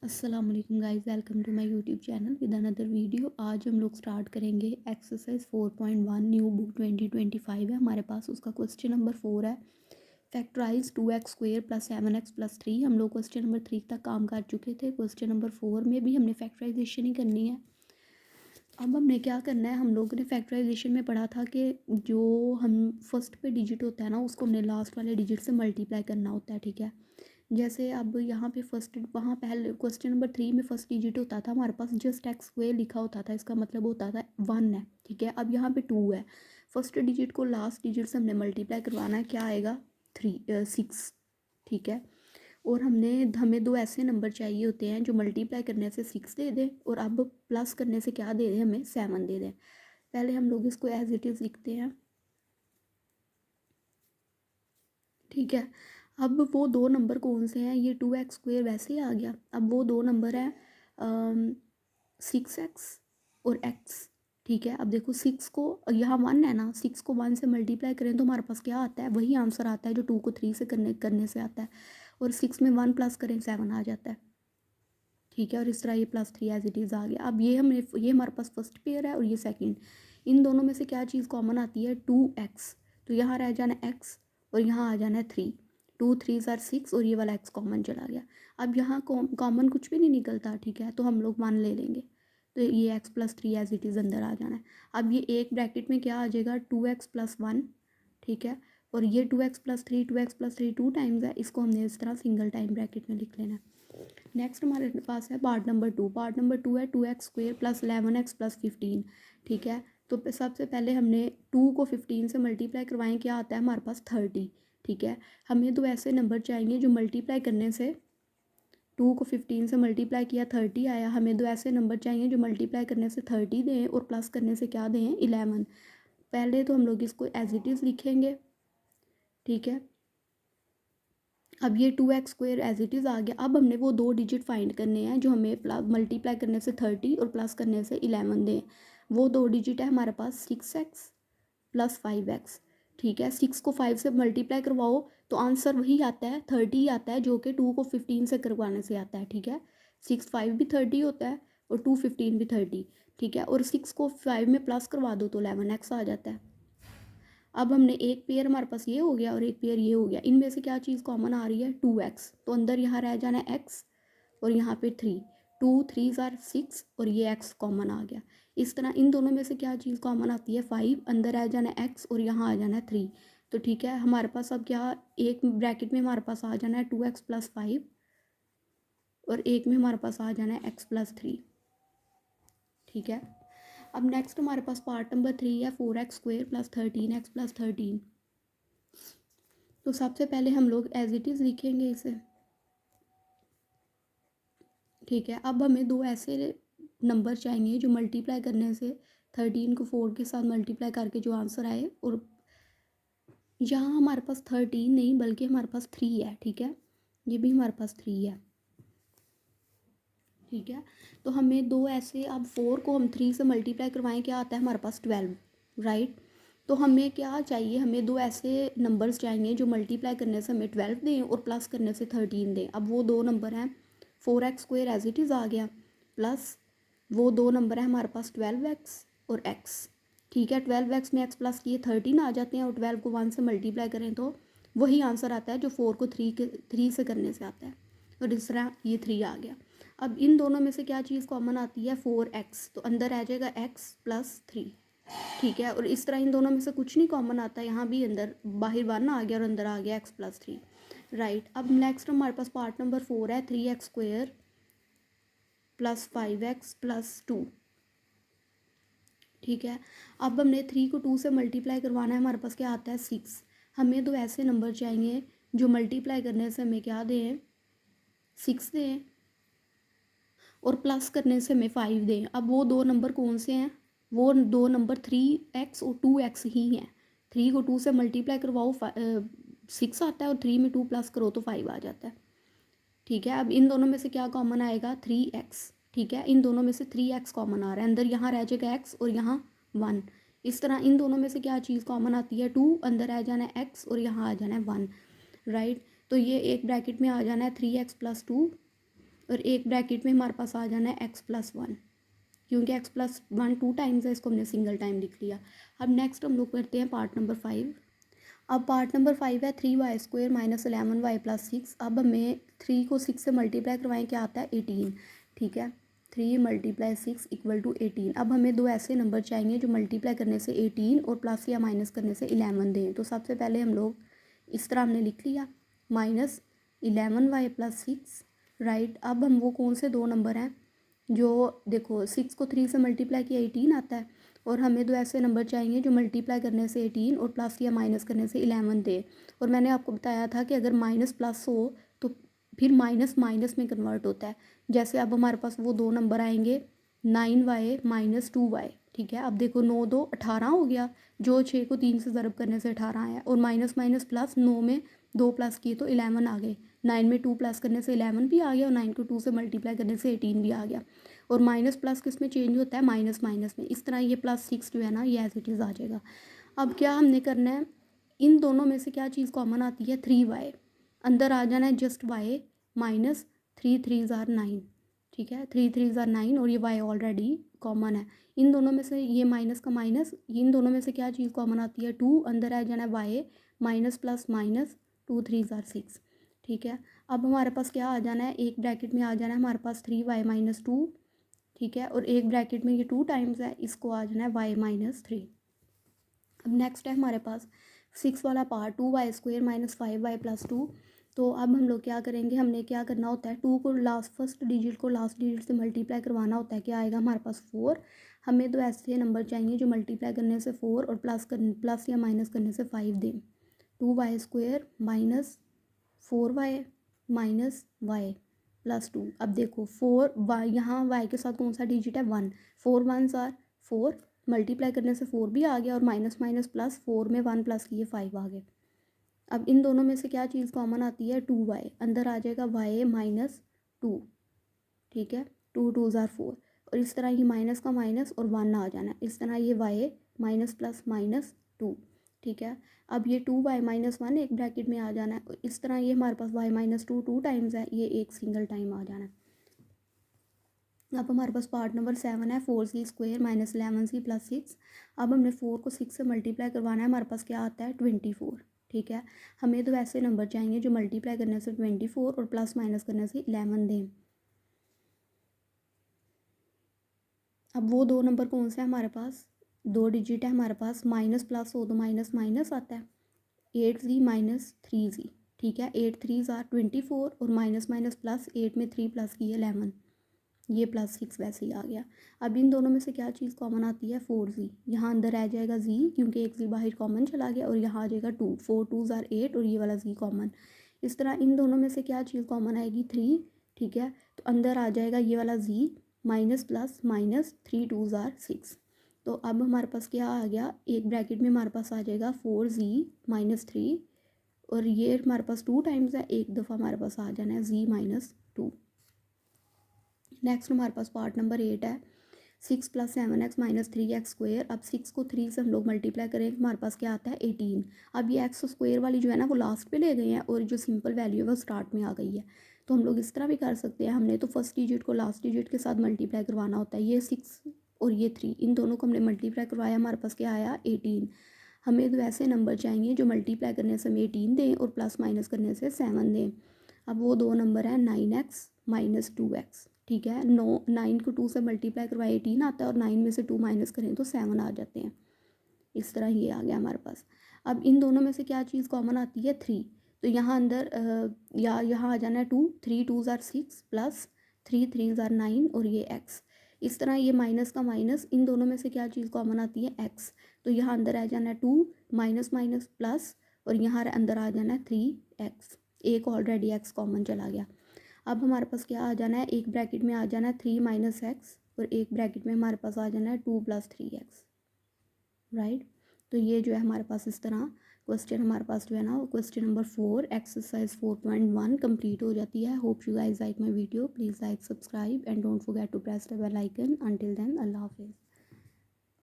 अस्सलाम वालेकुम guys, welcome to my YouTube channel with another video. आज हम लोग स्टार्ट करेंगे एक्सरसाइज 4.1 न्यू बुक 2025 है हमारे पास। उसका क्वेश्चन नंबर 4 है, फैक्टराइज 2x² प्लस 7x+3। हम लोग क्वेश्चन नंबर 3 तक काम कर चुके थे। क्वेश्चन नंबर 4 में भी हमने फैक्टराइजेशन ही करनी है। अब हमने क्या करना है, हम लोगों ने फैक्टराइजेशन में पढ़ा था कि जो हम फर्स्ट पे डिजिट होता है ना, उसको हमने लास्ट वाले डिजिट से मल्टीप्लाई करना होता है। ठीक है, जैसे अब यहाँ पे फर्स्ट, वहाँ पहले क्वेश्चन नंबर 3 में फर्स्ट डिजिट होता था हमारे पास, जस्ट x² लिखा होता था, इसका मतलब होता था 1 है। ठीक है, अब यहाँ पे 2 है। फर्स्ट डिजिट को लास्ट डिजिट से हमने मल्टीप्लाई करवाना है, क्या आएगा 6। ठीक है, और हमें दो ऐसे नंबर चाहिए होते हैं जो मल्टीप्लाई करने से 6 दे दें और अब प्लस करने से क्या दे दें, हमें 7 दे दें। पहले हम लोग इसको एज इट इज़ लिखते हैं। ठीक है, अब वो दो नंबर कौन से हैं, ये 2x² वैसे ही आ गया। अब वो दो नंबर हैं 6x और x। ठीक है, अब देखो 6 को, यहाँ 1 है ना, 6 को 1 से मल्टीप्लाई करें तो हमारे पास क्या आता है, वही आंसर आता है जो 2 को 3 से करने से आता है। और 6 में 1 प्लस करें 7 आ जाता है। ठीक है, और इस तरह ये +3 एज इट इज़ आ गया। अब ये हमारे पास फर्स्ट पेयर है और ये सेकंड। इन दोनों में से क्या चीज़ कॉमन आती है, 2x। तो यहाँ रह जाना x और यहाँ आ जाना है 3। 2 3 आर 6 और ये वाला x कॉमन चला गया। अब यहाँ कॉमन कुछ भी नहीं निकलता। ठीक है, तो हम लोग 1 ले लेंगे, तो ये x+3 एज इट इज़ अंदर आ जाना है। अब ये एक ब्रैकेट में क्या आ जाएगा, 2x+1। ठीक है, और ये 2x+3 2 टाइम्स है, इसको हमने इस तरह सिंगल टाइम ब्रैकेट में लिख लेना है। नेक्स्ट हमारे पास है पार्ट नंबर 2। पार्ट नंबर 2 है 2x² प्लस 11x+15। ठीक है, तो सबसे पहले हमने 2 को 15 से मल्टीप्लाई करवाएं, क्या आता है हमारे पास 30। ठीक है, हमें दो ऐसे नंबर चाहिए जो मल्टीप्लाई करने से, 2 को 15 से मल्टीप्लाई किया 30 आया। हमें दो ऐसे नंबर चाहिए जो मल्टीप्लाई करने से 30 दें और प्लस करने से क्या दें, 11। पहले तो हम लोग इसको एज इट इज़ लिखेंगे। ठीक है, अब ये 2x² एज इट इज़ आ गया। अब हमने वो दो डिजिट फाइंड करने हैं जो हमें मल्टीप्लाई करने से 30 और प्लस करने से 11 दें। वो दो डिजिट है हमारे पास 6x प्लस 5x। ठीक है, 6 को 5 से मल्टीप्लाई करवाओ तो आंसर वही आता है, 30 ही आता है, जो कि 2 को 15 से करवाने से आता है। ठीक है, 6 5 भी 30 होता है और 2 15 भी 30। ठीक है, और 6 को 5 में प्लस करवा दो तो 11x आ जाता है। अब हमने एक पेयर, हमारे पास ये हो गया और एक पेयर ये हो गया, इनमें से क्या चीज़ कॉमन आ रही है, 2x। तो अंदर यहाँ रह जाना है x और यहाँ पे 3। 2 3 आर 6 और ये x कॉमन आ गया। इस तरह इन दोनों में से क्या चीज़ कॉमन आती है, 5। अंदर रह जाना है x और यहाँ आ जाना है 3। तो ठीक है, हमारे पास अब क्या, एक ब्रैकेट में हमारे पास आ जाना है 2x+5 और एक में हमारे पास आ जाना है x+3। ठीक है, अब नेक्स्ट हमारे पास पार्ट नंबर 3 है 4x² प्लस 13x+13। तो सबसे पहले हम लोग एज इट इज़ लिखेंगे इसे। ठीक है, अब हमें दो ऐसे नंबर चाहिए जो मल्टीप्लाई करने से 13 को 4 के साथ मल्टीप्लाई करके जो आंसर आए, और यहाँ हमारे पास 13 नहीं बल्कि हमारे पास 3 है। ठीक है, ये भी हमारे पास 3 है। ठीक है, तो हमें दो ऐसे, अब 4 को हम 3 से मल्टीप्लाई करवाएं, क्या आता है हमारे पास 12। राइट, तो हमें क्या चाहिए, हमें दो ऐसे नंबर्स चाहिए जो मल्टीप्लाई करने से हमें 12 दें और प्लस करने से 13 दें। अब वो दो नंबर हैं 4x² एज इट इज़ आ गया, प्लस वो दो नंबर है हमारे पास 12x और x। ठीक है, 12x में x प्लस किए 13 आ जाते हैं और 12 को 1 से मल्टीप्लाई करें तो वही आंसर आता है जो 4 को 3 से करने से आता है। और इस तरह ये 3 आ गया। अब इन दोनों में से क्या चीज़ कॉमन आती है, 4x। तो अंदर आ जाएगा x+3। ठीक है, और इस तरह इन दोनों में से कुछ नहीं कॉमन आता, यहाँ भी अंदर बाहर 1 आ गया और अंदर आ गया x+3। राइट, अब नेक्स्ट हमारे पास पार्ट नंबर 4 है 3x² प्लस 5x+2। ठीक है, अब हमने 3 को 2 से मल्टीप्लाई करवाना है, हमारे पास क्या आता है 6। हमें दो ऐसे नंबर चाहिए जो मल्टीप्लाई करने से हमें क्या दें, 6 दें और प्लस करने से हमें 5 दें। अब वो दो नंबर कौन से हैं, वो दो नंबर 3x और 2x ही हैं। 3 को 2 से मल्टीप्लाई करवाओ 6 आता है और 3 में 2 प्लस करो तो 5 आ जाता है। ठीक है, अब इन दोनों में से क्या कॉमन आएगा, 3x। ठीक है, इन दोनों में से 3x कॉमन आ रहा है, अंदर यहाँ रह जाएगा x और यहाँ 1। इस तरह इन दोनों में से क्या चीज़ कॉमन आती है, 2। अंदर आ जाना है x और यहाँ आ जाना है 1। राइट, तो ये एक ब्रैकेट में आ जाना है 3x+2 और एक ब्रैकेट में हमारे पास आ जाना है x+1, क्योंकि x+1 2 टाइम्स है, इसको हमने सिंगल टाइम लिख लिया। अब नेक्स्ट हम लोग करते हैं पार्ट नंबर 5। अब पार्ट नंबर 5 है 3y² - 11y + 6। अब हमें 3 को 6 से मल्टीप्लाई करवाएं, क्या आता है 18, ठीक है। 3 × 6 = 18। अब हमें दो ऐसे नंबर चाहिए जो मल्टीप्लाई करने से 18 और प्लस या माइनस करने से 11 दें। तो सबसे पहले हम लोग इस तरह हमने लिख लिया -11y + 6, राइट। अब हम वो कौन से दो नंबर हैं जो, देखो 6 को 3 से मल्टीप्लाई किया 18 आता है, और हमें दो ऐसे नंबर चाहिए जो मल्टीप्लाई करने से 18 और प्लस या माइनस करने से 11 दे। और मैंने आपको बताया था कि अगर माइनस प्लस हो तो फिर माइनस माइनस में कन्वर्ट होता है। जैसे अब हमारे पास वो दो नंबर आएंगे 9y - 2y, ठीक है। अब देखो 9 2 18 हो गया, जो 6 को 3 से ज़रब करने से 18 आया, और माइनस माइनस प्लस, 9 में 2 प्लस किए तो 11 आ गए, 9 में 2 प्लस करने से 11 भी आ गया, और 9 को 2 से मल्टीप्लाई करने से 18 भी आ गया। और माइनस प्लस किस में चेंज होता है, माइनस माइनस में। इस तरह ये +6 जो है ना ये एज इट इज़ आ जाएगा। अब क्या हमने करना है, इन दोनों में से क्या चीज़ कॉमन आती है, 3y, अंदर आ जाना है जस्ट y -3 3 = 9, ठीक है। 3 3 = 9, और ये y ऑलरेडी कॉमन है। इन दोनों में से ये माइनस का माइनस, इन दोनों में से क्या चीज़ कॉमन आती है, 2, अंदर आ जाना है y माइनस प्लस माइनस 2 3 = 6, ठीक है। अब हमारे पास क्या आ जाना है, एक ब्रैकेट में आ जाना है हमारे पास 3y - 2, ठीक है, और एक ब्रैकेट में ये 2 टाइम्स है, इसको आ जाना है y - 3। अब नेक्स्ट है हमारे पास 6 वाला पार्ट, 2y² - 5y + 2। तो अब हम लोग क्या करेंगे, हमने क्या करना होता है, 2 को फर्स्ट डिजिट को लास्ट डिजिट से मल्टीप्लाई करवाना होता है। क्या आएगा हमारे पास 4। हमें दो ऐसे नंबर चाहिए जो मल्टीप्लाई करने से 4 और प्लस या माइनस करने से 5 दें। 2y² - 4y - y + 2। अब देखो 4 y, यहाँ y के साथ कौन सा डिजिट है, 1, 4 1s are 4, मल्टीप्लाई करने से 4 भी आ गया, और माइनस माइनस प्लस, 4 में 1 प्लस किए 5 आ गए। अब इन दोनों में से क्या चीज़ कॉमन आती है, 2y, अंदर आ जाएगा y - 2, ठीक है। 2 2s are 4, और इस तरह ये माइनस का माइनस और 1 आ जाना है, इस तरह ये y -+-2, ठीक है। अब ये 2y - 1 एक ब्रैकेट में आ जाना है, और इस तरह ये हमारे पास y - 2 2 टाइम्स है, ये एक सिंगल टाइम आ जाना है। अब हमारे पास पार्ट नंबर 7 है 4c² - 11c + 6। अब हमने 4 को 6 से मल्टीप्लाई करवाना है, हमारे पास क्या आता है 24, ठीक है। हमें तो ऐसे नंबर चाहिए जो मल्टीप्लाई करने से 24 और प्लस माइनस करने से 11 दें। अब वो दो नंबर कौन से हैं हमारे पास, दो डिजिट है हमारे पास, माइनस प्लस हो तो माइनस माइनस आता है, 8z - 3z, ठीक है। 8 3s are 24, और माइनस माइनस प्लस, 8 में 3 प्लस की 11, ये +6 वैसे ही आ गया। अब इन दोनों में से क्या चीज़ कॉमन आती है, 4z, यहाँ अंदर रह जाएगा z, क्योंकि एक z बाहर कॉमन चला गया, और यहाँ आ जाएगा 2, 4 2s are 8, और ये वाला z कॉमन। इस तरह इन दोनों में से क्या चीज़ कॉमन आएगी, 3, ठीक है। तो अंदर आ जाएगा ये वाला z, minus plus minus, 3 2s are 6। तो अब हमारे पास क्या आ गया, एक ब्रैकेट में हमारे पास आ जाएगा 4z - 3, और ये हमारे पास 2 टाइम्स है, एक दफ़ा हमारे पास आ जाना है z - 2। नेक्स्ट हमारे पास पार्ट नंबर 8 है 6 + 7x - 3x²। अब 6 को 3 से हम लोग मल्टीप्लाई करें, हमारे पास क्या आता है 18। अब ये x² वाली जो है ना वो लास्ट पे ले गए हैं, और जो सिंपल वैल्यू है वो स्टार्ट में आ गई है। तो हम लोग इस तरह भी कर सकते हैं, हमने तो फर्स्ट डिजिट को लास्ट डिजिट के साथ मल्टीप्लाई करवाना होता है। ये 6 और ये 3, इन दोनों को हमने मल्टीप्लाई करवाया, हमारे पास क्या आया 18। हमें तो ऐसे नंबर चाहिए जो मल्टीप्लाई करने से हमें 18 दें और प्लस माइनस करने से 7 दें। अब वो दो नंबर हैं 9x - 2x, ठीक है। 9 को 2 से मल्टीप्लाई करवाए 18 आता है, और 9 में से 2 माइनस करें तो 7 आ जाते हैं। इस तरह ये आ गया हमारे पास। अब इन दोनों में से क्या चीज़ कॉमन आती है, 3, तो यहाँ अंदर या यहाँ आ जाना है 2, 3 2s are 6 plus 3 3s are 9, और ये x। इस तरह ये माइनस का माइनस, इन दोनों में से क्या चीज़ कॉमन आती है, x। तो यहाँ अंदर आ जाना है 2 माइनस माइनस प्लस, और यहाँ अंदर आ जाना है 3x, एक ऑलरेडी x कॉमन चला गया। अब हमारे पास क्या आ जाना है, एक ब्रैकेट में आ जाना है 3 - x, और एक ब्रैकेट में हमारे पास आ जाना है 2 + 3x, राइट। तो ये जो है हमारे पास इस तरह क्वेश्चन हमारे पास जो है ना, क्वेश्चन नंबर 4 एक्सरसाइज 4.1 कंप्लीट हो जाती है। Hope you guys like my video, please like, subscribe and don't forget to press the bell icon. Until then, अल्लाह हाफिज़।